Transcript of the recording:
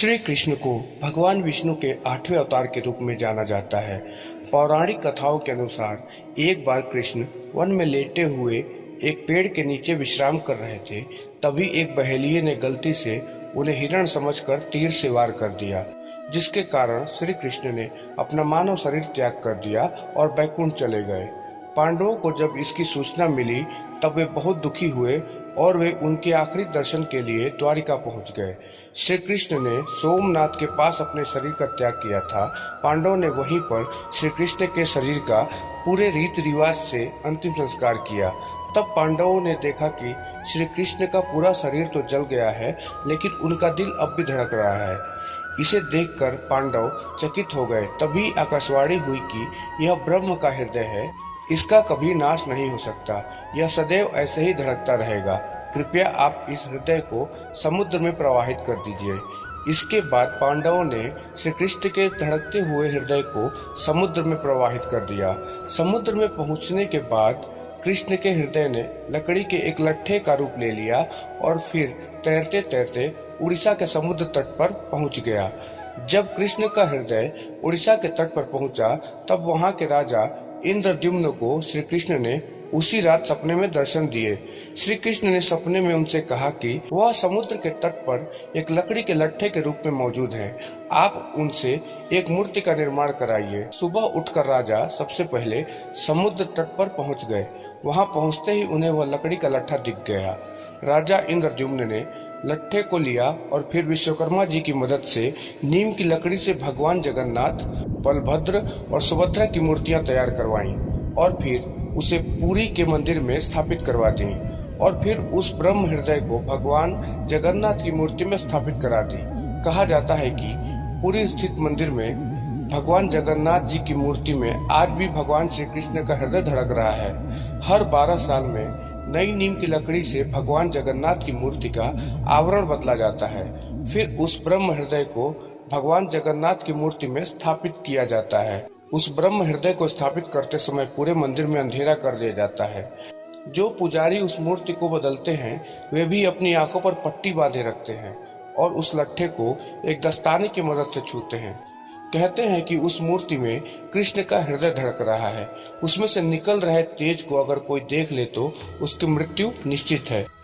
श्री कृष्ण को भगवान विष्णु के 8वें अवतार के रूप में जाना जाता है। पौराणिक कथाओं के अनुसार एक बार कृष्ण वन में लेटे हुए एक पेड़ के नीचे विश्राम कर रहे थे। तभी एक बहेलिये ने गलती से उन्हें हिरण समझकर तीर से वार कर दिया, जिसके कारण श्री कृष्ण ने अपना मानव शरीर त्याग कर दिया और बैकुंठ चले गए। पांडवों को जब इसकी सूचना मिली तब वे बहुत दुखी हुए और वे उनके आखिरी दर्शन के लिए द्वारिका पहुंच गए। श्री कृष्ण ने सोमनाथ के पास अपने शरीर का त्याग किया था। पांडवों ने वहीं पर श्री कृष्ण के शरीर का पूरे रीति रिवाज से अंतिम संस्कार किया। तब पांडवों ने देखा कि श्री कृष्ण का पूरा शरीर तो जल गया है, लेकिन उनका दिल अब भी धड़क रहा है। इसे देखकर पांडव चकित हो गए। तभी आकाशवाणी हुई कि यह ब्रह्म का हृदय है, इसका कभी नाश नहीं हो सकता, यह सदैव ऐसे ही धड़कता रहेगा। कृपया आप इस हृदय को समुद्र में प्रवाहित कर दीजिए। इसके बाद पांडवों ने श्री कृष्ण के धड़कते हुए हृदय को समुद्र में प्रवाहित कर दिया। समुद्र में पहुंचने के बाद कृष्ण के हृदय ने लकड़ी के एक लट्ठे का रूप ले लिया और फिर तैरते तैरते उड़ीसा के समुद्र तट पर पहुंच गया। जब कृष्ण का हृदय उड़ीसा के तट पर पहुंचा तब वहां के राजा इंद्रद्युम्न को श्री कृष्ण ने उसी रात सपने में दर्शन दिए। श्री कृष्ण ने सपने में उनसे कहा कि वह समुद्र के तट पर एक लकड़ी के लट्ठे के रूप में मौजूद है। आप उनसे एक मूर्ति का निर्माण कराइए। सुबह उठकर राजा सबसे पहले समुद्र तट पर पहुंच गए। वहां पहुंचते ही उन्हें वह लकड़ी का लट्ठा दिख गया। राजा इंद्रद्युम्न ने लट्ठे को लिया और फिर विश्वकर्मा जी की मदद से नीम की लकड़ी से भगवान जगन्नाथ, बलभद्र और सुभद्रा की मूर्तियां तैयार करवाईं और फिर उसे पुरी के मंदिर में स्थापित करवा दी और फिर उस ब्रह्म हृदय को भगवान जगन्नाथ की मूर्ति में स्थापित करा दी। कहा जाता है कि पुरी स्थित मंदिर में भगवान जगन्नाथ जी की मूर्ति में आज भी भगवान श्री कृष्ण का हृदय धड़क रहा है। हर 12 साल में नई नीम की लकड़ी से भगवान जगन्नाथ की मूर्ति का आवरण बदला जाता है। फिर उस ब्रह्म हृदय को भगवान जगन्नाथ की मूर्ति में स्थापित किया जाता है। उस ब्रह्म हृदय को स्थापित करते समय पूरे मंदिर में अंधेरा कर दिया जाता है। जो पुजारी उस मूर्ति को बदलते हैं वे भी अपनी आंखों पर पट्टी बांधे रखते हैं और उस लट्ठे को एक दस्ताने की मदद से छूते हैं। कहते हैं कि उस मूर्ति में कृष्ण का हृदय धड़क रहा है। उसमें से निकल रहे तेज को अगर कोई देख ले तो उसकी मृत्यु निश्चित है।